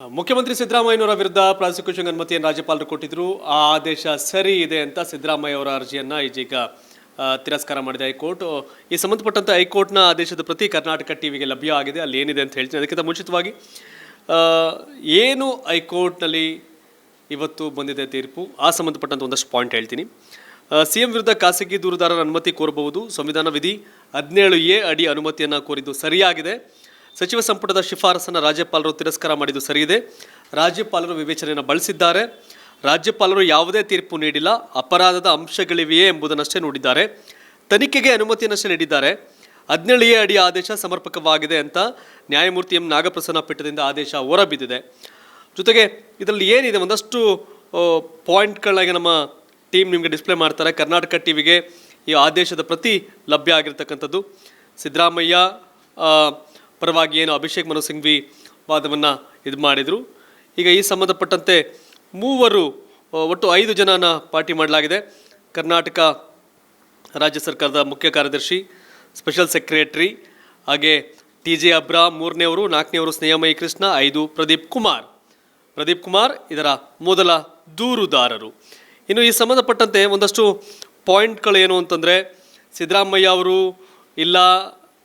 ಮುಖ್ಯಮಂತ್ರಿ ಸಿದ್ದರಾಮಯ್ಯನವರ ವಿರುದ್ಧ ಪ್ರಾಸಿಕ್ಯೂಷನ್ ಅನುಮತಿಯನ್ನು ರಾಜ್ಯಪಾಲರು ಕೊಟ್ಟಿದ್ರು. ಆ ಆದೇಶ ಸರಿ ಇದೆ ಅಂತ ಸಿದ್ದರಾಮಯ್ಯ ಅವರ ಅರ್ಜಿಯನ್ನು ಇದೀಗ ತಿರಸ್ಕಾರ ಮಾಡಿದೆ ಹೈಕೋರ್ಟ್. ಈ ಸಂಬಂಧಪಟ್ಟಂತೆ ಹೈಕೋರ್ಟ್ನ ಆದೇಶದ ಪ್ರತಿ ಕರ್ನಾಟಕ ಟಿವಿಗೆ ಲಭ್ಯ ಆಗಿದೆ. ಅಲ್ಲಿ ಏನಿದೆ ಅಂತ ಹೇಳ್ತೀನಿ. ಅದಕ್ಕಿಂತ ಮುಂಚಿತವಾಗಿ ಏನು ಹೈಕೋರ್ಟ್ನಲ್ಲಿ ಇವತ್ತು ಬಂದಿದೆ ತೀರ್ಪು, ಆ ಸಂಬಂಧಪಟ್ಟಂತೆ ಒಂದಷ್ಟು ಪಾಯಿಂಟ್ ಹೇಳ್ತೀನಿ. ಸಿಎಂ ವಿರುದ್ಧ ಖಾಸಗಿ ದೂರುದಾರರ ಅನುಮತಿ ಕೋರಬಹುದು. ಸಂವಿಧಾನ ವಿಧಿ 17A ಅಡಿ ಅನುಮತಿಯನ್ನು ಕೋರಿದ್ದು ಸರಿಯಾಗಿದೆ. ಸಚಿವ ಸಂಪುಟದ ಶಿಫಾರಸನ್ನು ರಾಜ್ಯಪಾಲರು ತಿರಸ್ಕಾರ ಮಾಡಿದ್ದು ಸರಿಯಿದೆ. ರಾಜ್ಯಪಾಲರು ವಿವೇಚನೆಯನ್ನು ಬಳಸಿದ್ದಾರೆ. ರಾಜ್ಯಪಾಲರು ಯಾವುದೇ ತೀರ್ಪು ನೀಡಿಲ್ಲ, ಅಪರಾಧದ ಅಂಶಗಳಿವೆಯೇ ಎಂಬುದನ್ನಷ್ಟೇ ನೋಡಿದ್ದಾರೆ. ತನಿಖೆಗೆ ಅನುಮತಿಯನ್ನಷ್ಟೇ ನೀಡಿದ್ದಾರೆ. 17A ಅಡಿ ಆದೇಶ ಸಮರ್ಪಕವಾಗಿದೆ ಅಂತ ನ್ಯಾಯಮೂರ್ತಿ ಎಂ ನಾಗಪ್ರಸನ್ನ ಪೀಠದಿಂದ ಆದೇಶ ಹೊರಬಿದ್ದಿದೆ. ಜೊತೆಗೆ ಇದರಲ್ಲಿ ಏನಿದೆ ಒಂದಷ್ಟು ಪಾಯಿಂಟ್ಗಳಾಗಿ ನಮ್ಮ ಟೀಮ್ ನಿಮಗೆ ಡಿಸ್ಪ್ಲೇ ಮಾಡ್ತಾರೆ. ಕರ್ನಾಟಕ ಟಿವಿಗೆ ಈ ಆದೇಶದ ಪ್ರತಿ ಲಭ್ಯ ಆಗಿರ್ತಕ್ಕಂಥದ್ದು. ಸಿದ್ದರಾಮಯ್ಯ ಪರವಾಗಿ ಏನು ಅಭಿಷೇಕ್ ಮನು ಸಿಂಘ್ವಿ ವಾದವನ್ನು ಇದು ಮಾಡಿದರು. ಈಗ ಈ ಸಂಬಂಧಪಟ್ಟಂತೆ ಒಟ್ಟು 5 ಜನನ ಪಾರ್ಟಿ ಮಾಡಲಾಗಿದೆ. ಕರ್ನಾಟಕ ರಾಜ್ಯ ಸರ್ಕಾರದ ಮುಖ್ಯ ಕಾರ್ಯದರ್ಶಿ, ಸ್ಪೆಷಲ್ ಸೆಕ್ರೆಟರಿ, ಹಾಗೆ TJ ಅಬ್ರಾಮ್ 3ನೇವರು, 4ನೇವರು ಸ್ನೇಹಮಯಿ ಕೃಷ್ಣ, 5 ಪ್ರದೀಪ್ ಕುಮಾರ್ ಇದರ ಮೊದಲ ದೂರುದಾರರು. ಇನ್ನು ಈ ಸಂಬಂಧಪಟ್ಟಂತೆ ಒಂದಷ್ಟು ಪಾಯಿಂಟ್ಗಳು ಏನು ಅಂತಂದರೆ, ಸಿದ್ದರಾಮಯ್ಯ ಅವರು ಇಲ್ಲ,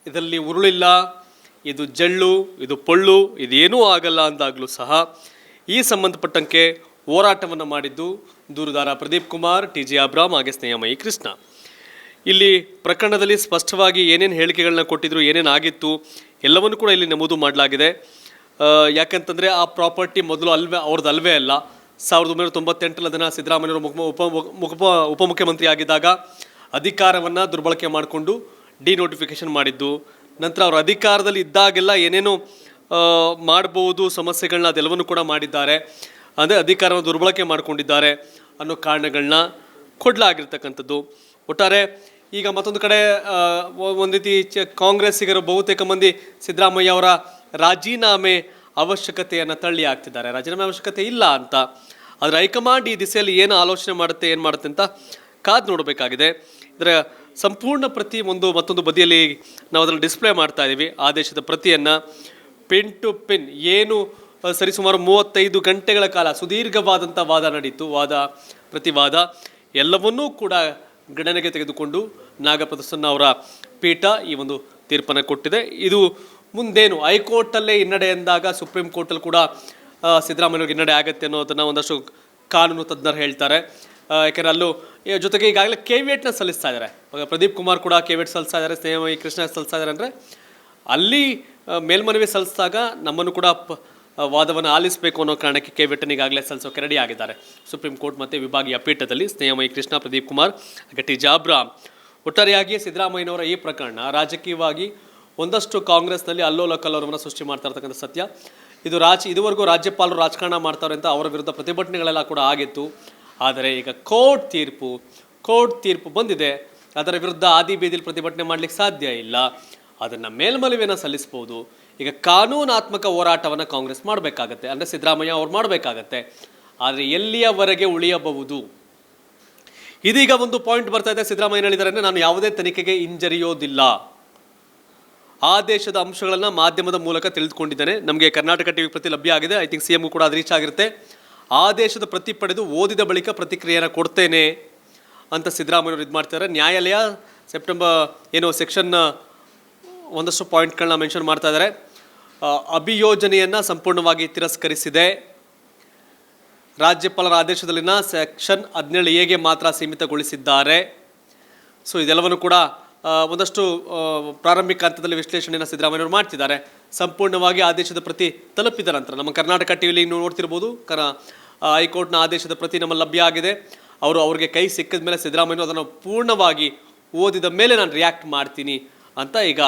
ಇದರಲ್ಲಿ ಉರುಳಿಲ್ಲ, ಇದು ಜಳ್ಳು, ಇದು ಪೊಳ್ಳು, ಇದೇನೂ ಆಗಲ್ಲ ಅಂದಾಗಲೂ ಸಹ ಈ ಸಂಬಂಧಪಟ್ಟಂಗೆ ಹೋರಾಟವನ್ನು ಮಾಡಿದ್ದು ದೂರುದಾರ ಪ್ರದೀಪ್ ಕುಮಾರ್, TJ ಅಬ್ರಾಮ್ ಹಾಗೆ ಸ್ನೇಹಮಯಿ ಕೃಷ್ಣ. ಇಲ್ಲಿ ಪ್ರಕರಣದಲ್ಲಿ ಸ್ಪಷ್ಟವಾಗಿ ಏನೇನು ಹೇಳಿಕೆಗಳನ್ನ ಕೊಟ್ಟಿದ್ರು, ಏನೇನು ಆಗಿತ್ತು ಎಲ್ಲವನ್ನು ಕೂಡ ಇಲ್ಲಿ ನಮೂದು ಮಾಡಲಾಗಿದೆ. ಯಾಕಂತಂದರೆ ಆ ಪ್ರಾಪರ್ಟಿ ಮೊದಲು ಅವ್ರದ್ದು ಅಲ್ಲ. 1998 ಅದನ್ನು ಸಿದ್ದರಾಮಯ್ಯವರು ಉಪಮುಖ್ಯಮಂತ್ರಿ ಆಗಿದ್ದಾಗ ಅಧಿಕಾರವನ್ನು ದುರ್ಬಳಕೆ ಮಾಡಿಕೊಂಡು ಡಿನೋಟಿಫಿಕೇಶನ್ ಮಾಡಿದ್ದು. ನಂತರ ಅವರು ಅಧಿಕಾರದಲ್ಲಿ ಇದ್ದಾಗೆಲ್ಲ ಏನೇನು ಮಾಡ್ಬೋದು ಸಮಸ್ಯೆಗಳನ್ನ ಅದೆಲ್ಲವನ್ನು ಕೂಡ ಮಾಡಿದ್ದಾರೆ. ಅಂದರೆ ಅಧಿಕಾರವನ್ನು ದುರ್ಬಳಕೆ ಮಾಡಿಕೊಂಡಿದ್ದಾರೆ ಅನ್ನೋ ಕಾರಣಗಳನ್ನ ಕೊಡಲಾಗಿರ್ತಕ್ಕಂಥದ್ದು. ಒಟ್ಟಾರೆ ಈಗ ಮತ್ತೊಂದು ಕಡೆ ಒಂದು ರೀತಿ ಕಾಂಗ್ರೆಸ್ಸಿಗರು ಬಹುತೇಕ ಮಂದಿ ಸಿದ್ದರಾಮಯ್ಯ ಅವರ ರಾಜೀನಾಮೆ ಅವಶ್ಯಕತೆಯನ್ನು ತಳ್ಳಿ ಹಾಕ್ತಿದ್ದಾರೆ. ರಾಜೀನಾಮೆ ಅವಶ್ಯಕತೆ ಇಲ್ಲ ಅಂತ. ಆದರೆ ಹೈಕಮಾಂಡ್ ಈ ದಿಸೆಯಲ್ಲಿ ಏನು ಆಲೋಚನೆ ಮಾಡುತ್ತೆ ಅಂತ ಕಾದು ನೋಡಬೇಕಾಗಿದೆ. ಇದರ ಸಂಪೂರ್ಣ ಪ್ರತಿ ಮತ್ತೊಂದು ಬದಿಯಲ್ಲಿ ನಾವು ಅದರಲ್ಲಿ ಡಿಸ್ಪ್ಲೇ ಮಾಡ್ತಾ ಇದ್ದೀವಿ. ಆದೇಶದ ಪ್ರತಿಯನ್ನು ಪಿನ್ ಟು ಪಿನ್ ಏನು ಸರಿಸುಮಾರು 35 ಗಂಟೆಗಳ ಕಾಲ ಸುದೀರ್ಘವಾದಂಥ ವಾದ ನಡೀತು. ಪ್ರತಿವಾದ ಎಲ್ಲವನ್ನೂ ಕೂಡ ಗಣನೆಗೆ ತೆಗೆದುಕೊಂಡು ನಾಗಪ್ರಸನ್ನ ಅವರ ಪೀಠ ಈ ಒಂದು ತೀರ್ಪನ್ನು ಕೊಟ್ಟಿದೆ. ಇದು ಮುಂದೇನು ಹೈಕೋರ್ಟಲ್ಲೇ ಹಿನ್ನಡೆ ಎಂದಾಗ ಸುಪ್ರೀಂ ಕೋರ್ಟಲ್ಲಿ ಕೂಡ ಸಿದ್ದರಾಮಯ್ಯವ್ರಿಗೆ ಹಿನ್ನಡೆ ಆಗುತ್ತೆ ಅನ್ನೋದನ್ನು ಒಂದಷ್ಟು ಕಾನೂನು ತಜ್ಞರು ಹೇಳ್ತಾರೆ. ಯಾಕೆಂದರೆ ಅಲ್ಲೂ ಜೊತೆಗೆ ಈಗಾಗಲೇ ಕೆವಿಯಟ್ನ ಸಲ್ಲಿಸ್ತಾ ಇದ್ದಾರೆ. ಪ್ರದೀಪ್ ಕುಮಾರ್ ಕೂಡ ಕೆವಿಯಟ್ ಸಲ್ಲಿಸ್ತಾ ಇದ್ದಾರೆ, ಸ್ನೇಹಮಯಿ ಕೃಷ್ಣ ಸಲ್ಲಿಸ್ತಾ ಇದ್ದಾರೆ. ಅಂದರೆ ಅಲ್ಲಿ ಮೇಲ್ಮನವಿ ಸಲ್ಲಿಸಿದಾಗ ನಮ್ಮನ್ನು ಕೂಡ ವಾದವನ್ನು ಆಲಿಸಬೇಕು ಅನ್ನೋ ಕಾರಣಕ್ಕೆ ಕೆವಿಯಟ್ನ ಈಗಾಗಲೇ ಸಲ್ಲಿಸೋಕೆ ರೆಡಿ ಆಗಿದ್ದಾರೆ ಸುಪ್ರೀಂ ಕೋರ್ಟ್ ಮತ್ತು ವಿಭಾಗೀಯ ಪೀಠದಲ್ಲಿ. ಸ್ನೇಹಮಯಿ ಕೃಷ್ಣ, ಪ್ರದೀಪ್ ಕುಮಾರ್ ಹಾಗೆ TJ ಅಬ್ರಾಮ್. ಒಟ್ಟಾರೆಯಾಗಿ ಸಿದ್ದರಾಮಯ್ಯನವರ ಈ ಪ್ರಕರಣ ರಾಜಕೀಯವಾಗಿ ಒಂದಷ್ಟು ಕಾಂಗ್ರೆಸ್ನಲ್ಲಿ ಅಲ್ಲೋಲ ಕಲ್ಲೋಲವನ್ನು ಸೃಷ್ಟಿ ಮಾಡ್ತಾ ಇರ್ತಕ್ಕಂಥ ಸತ್ಯ. ಇದುವರೆಗೂ ರಾಜ್ಯಪಾಲರು ರಾಜಕಾರಣ ಮಾಡ್ತಾರೆ ಅಂತ ಅವರ ವಿರುದ್ಧ ಪ್ರತಿಭಟನೆಗಳೆಲ್ಲ ಕೂಡ ಆಗಿತ್ತು. ಆದರೆ ಈಗ ಕೋರ್ಟ್ ತೀರ್ಪು ಬಂದಿದೆ. ಅದರ ವಿರುದ್ಧ ಆದಿ ಬೀದಿಲಿ ಪ್ರತಿಭಟನೆ ಮಾಡಲಿಕ್ಕೆ ಸಾಧ್ಯ ಇಲ್ಲ. ಅದನ್ನು ಮೇಲ್ಮನವಿಯನ್ನು ಸಲ್ಲಿಸ್ಬೋದು. ಈಗ ಕಾನೂನಾತ್ಮಕ ಹೋರಾಟವನ್ನು ಕಾಂಗ್ರೆಸ್ ಮಾಡಬೇಕಾಗತ್ತೆ, ಅಂದರೆ ಸಿದ್ದರಾಮಯ್ಯ ಅವ್ರು ಮಾಡಬೇಕಾಗತ್ತೆ. ಆದರೆ ಎಲ್ಲಿಯವರೆಗೆ ಉಳಿಯಬಹುದು? ಇದೀಗ ಒಂದು ಪಾಯಿಂಟ್ ಬರ್ತಾ ಇದೆ. ಸಿದ್ದರಾಮಯ್ಯ ಹೇಳಿದ್ದಾರೆ ಅಂದರೆ ನಾನು ಯಾವುದೇ ತನಿಖೆಗೆ ಹಿಂಜರಿಯೋದಿಲ್ಲ. ಆದೇಶದ ಅಂಶಗಳನ್ನು ಮಾಧ್ಯಮದ ಮೂಲಕ ತಿಳಿದುಕೊಂಡಿದ್ದೇನೆ. ನಮಗೆ ಕರ್ನಾಟಕ ಟಿವಿ ಪ್ರತಿ ಲಭ್ಯ ಆಗಿದೆ. ಐ ಥಿಂಕ್ CMಗೂ ಕೂಡ ಅದು ರೀಚ್ ಆಗಿರುತ್ತೆ. ಆದೇಶದ ಪ್ರತಿ ಪಡೆದು ಓದಿದ ಬಳಿಕ ಪ್ರತಿಕ್ರಿಯೆಯನ್ನು ಕೊಡ್ತೇನೆ ಅಂತ ಸಿದ್ದರಾಮಯ್ಯವರು ಇದು ಮಾಡ್ತಾರೆ. ನ್ಯಾಯಾಲಯ ಸೆಕ್ಷನ್ ಒಂದಷ್ಟು ಪಾಯಿಂಟ್ಗಳನ್ನ ಮೆನ್ಷನ್ ಮಾಡ್ತಾ ಇದ್ದಾರೆ. ಅಭಿಯೋಜನೆಯನ್ನು ಸಂಪೂರ್ಣವಾಗಿ ತಿರಸ್ಕರಿಸಿದೆ. ರಾಜ್ಯಪಾಲರ ಆದೇಶದಲ್ಲಿನ ಸೆಕ್ಷನ್ 17A ಮಾತ್ರ ಸೀಮಿತಗೊಳಿಸಿದ್ದಾರೆ. ಸೊ ಇದೆಲ್ಲವನ್ನು ಕೂಡ ಒಂದಷ್ಟು ಪ್ರಾರಂಭಿಕ ಹಂತದಲ್ಲಿ ವಿಶ್ಲೇಷಣೆಯನ್ನು ಸಿದ್ದರಾಮಯ್ಯವರು ಮಾಡ್ತಿದ್ದಾರೆ. ಸಂಪೂರ್ಣವಾಗಿ ಆದೇಶದ ಪ್ರತಿ ತಲುಪಿದ ನಂತರ ನಮ್ಮ ಕರ್ನಾಟಕ ಟಿವಿಲಿ ನೀವು ನೋಡ್ತಿರ್ಬೋದು. ಹೈಕೋರ್ಟ್ನ ಆದೇಶದ ಪ್ರತಿ ನಮ್ಮ ಲಭ್ಯ ಆಗಿದೆ. ಅವ್ರಿಗೆ ಕೈ ಸಿಕ್ಕಿದ ಮೇಲೆ ಸಿದ್ದರಾಮಯ್ಯವರು ಅದನ್ನು ಪೂರ್ಣವಾಗಿ ಓದಿದ ಮೇಲೆ ನಾನು ರಿಯಾಕ್ಟ್ ಮಾಡ್ತೀನಿ ಅಂತ ಈಗ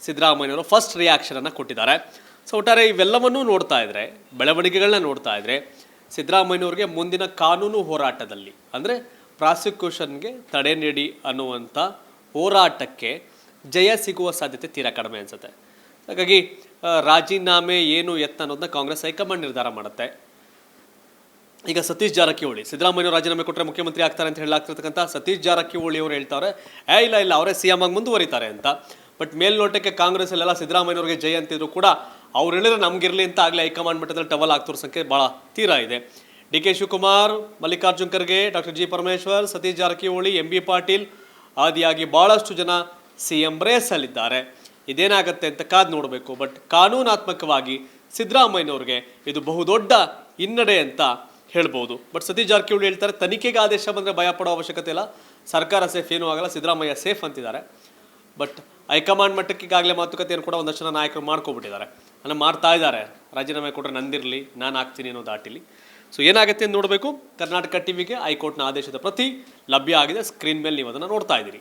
ಸಿದ್ದರಾಮಯ್ಯವರು ಫಸ್ಟ್ ರಿಯಾಕ್ಷನನ್ನು ಕೊಟ್ಟಿದ್ದಾರೆ. ಸೊ ಒಟ್ಟಾರೆ ಇವೆಲ್ಲವನ್ನೂ ನೋಡ್ತಾ ಇದ್ದರೆ, ಬೆಳವಣಿಗೆಗಳನ್ನ ನೋಡ್ತಾ ಇದ್ದರೆ ಸಿದ್ದರಾಮಯ್ಯವ್ರಿಗೆ ಮುಂದಿನ ಕಾನೂನು ಹೋರಾಟದಲ್ಲಿ ಅಂದರೆ ಪ್ರಾಸಿಕ್ಯೂಷನ್ಗೆ ತಡೆ ನೀಡಿ ಅನ್ನುವಂಥ ಹೋರಾಟಕ್ಕೆ ಜಯ ಸಿಗುವ ಸಾಧ್ಯತೆ ತೀರಾ ಕಡಿಮೆ ಅನಿಸುತ್ತೆ. ಹಾಗಾಗಿ ರಾಜೀನಾಮೆ ಏನು ಅನ್ನೋದನ್ನ ಕಾಂಗ್ರೆಸ್ ಹೈಕಮಾಂಡ್ ನಿರ್ಧಾರ ಮಾಡುತ್ತೆ. ಈಗ ಸತೀಶ್ ಜಾರಕಿಹೊಳಿ, ಸಿದ್ದರಾಮಯ್ಯವರು ರಾಜೀನಾಮೆ ಕೊಟ್ಟರೆ ಮುಖ್ಯಮಂತ್ರಿ ಆಗ್ತಾರೆ ಅಂತ ಹೇಳಲಾಗ್ತಿರ್ತಕ್ಕಂಥ ಸತೀಶ್ ಜಾರಕಿಹೊಳಿ ಅವರು ಹೇಳ್ತಾರೆ ಇಲ್ಲ ಅವರೇ CM ಆಗಿ ಮುಂದುವರಿತಾರೆ ಅಂತ. ಬಟ್ ಮೇಲ್ನೋಟಕ್ಕೆ ಕಾಂಗ್ರೆಸ್ಸಲ್ಲೆಲ್ಲ ಸಿದ್ದರಾಮಯ್ಯವ್ರಿಗೆ ಜಯ ಅಂತಿದ್ರು ಕೂಡ ಅವ್ರು ಹೇಳಿದ್ರೆ ನಮ್ಗಿರಲಿ ಅಂತ ಆಗಲೇ ಹೈಕಮಾಂಡ್ ಮಟ್ಟದಲ್ಲಿ ಟವಲ್ ಆಗ್ತಿರೋ ಸಂಖ್ಯೆ ಭಾಳ ತೀರಾ ಇದೆ. ಡಿ ಕೆ ಶಿವಕುಮಾರ್, ಮಲ್ಲಿಕಾರ್ಜುನ್ ಖರ್ಗೆ, ಡಾಕ್ಟರ್ ಜಿ ಪರಮೇಶ್ವರ್, ಸತೀಶ್ ಜಾರಕಿಹೊಳಿ, ಎಂ ಬಿ ಪಾಟೀಲ್ ಆದಿಯಾಗಿ ಭಾಳಷ್ಟು ಜನ CM ರೇಸಲ್ಲಿದ್ದಾರೆ. ಇದೇನಾಗತ್ತೆ ಅಂತ ಕಾದು ನೋಡಬೇಕು. ಬಟ್ ಕಾನೂನಾತ್ಮಕವಾಗಿ ಸಿದ್ದರಾಮಯ್ಯನವ್ರಿಗೆ ಇದು ಬಹುದೊಡ್ಡ ಹಿನ್ನಡೆ ಅಂತ ಹೇಳ್ಬೋದು. ಬಟ್ ಸತೀಶ್ ಜಾರಕಿಹೊಳಿ ಹೇಳ್ತಾರೆ ತನಿಖೆಗೆ ಆದೇಶ ಬಂದರೆ ಭಯ ಪಡೋ ಅವಶ್ಯಕತೆ ಇಲ್ಲ, ಸರ್ಕಾರ ಸೇಫ್ ಏನೂ ಆಗಲ್ಲ, ಸಿದ್ದರಾಮಯ್ಯ ಸೇಫ್ ಅಂತಿದ್ದಾರೆ. ಬಟ್ ಹೈಕಮಾಂಡ್ ಮಟ್ಟಕ್ಕೆ ಈಗಾಗಲೇ ಮಾತುಕತೆಯನ್ನು ಕೂಡ ಒಂದಷ್ಟು ಜನ ನಾಯಕರು ಮಾಡ್ಕೊಬಿಟ್ಟಿದ್ದಾರೆ, ಮಾಡ್ತಾ ಇದ್ದಾರೆ. ರಾಜೀನಾಮೆ ಕೊಟ್ಟರೆ ನಂದಿರಲಿ, ನಾನು ಆಗ್ತೀನಿ ಅನ್ನೋ ದಾಟಿಲಿ. ಸೊ ಏನಾಗುತ್ತೆ ಅಂತ ನೋಡಬೇಕು. ಕರ್ನಾಟಕ ಟಿವಿಗೆ ಹೈಕೋರ್ಟ್ನ ಆದೇಶದ ಪ್ರತಿ ಲಭ್ಯ ಆಗಿದೆ. ಸ್ಕ್ರೀನ್ ಮೇಲೆ ನೀವು ಅದನ್ನು ನೋಡ್ತಾ ಇದ್ದೀರಿ.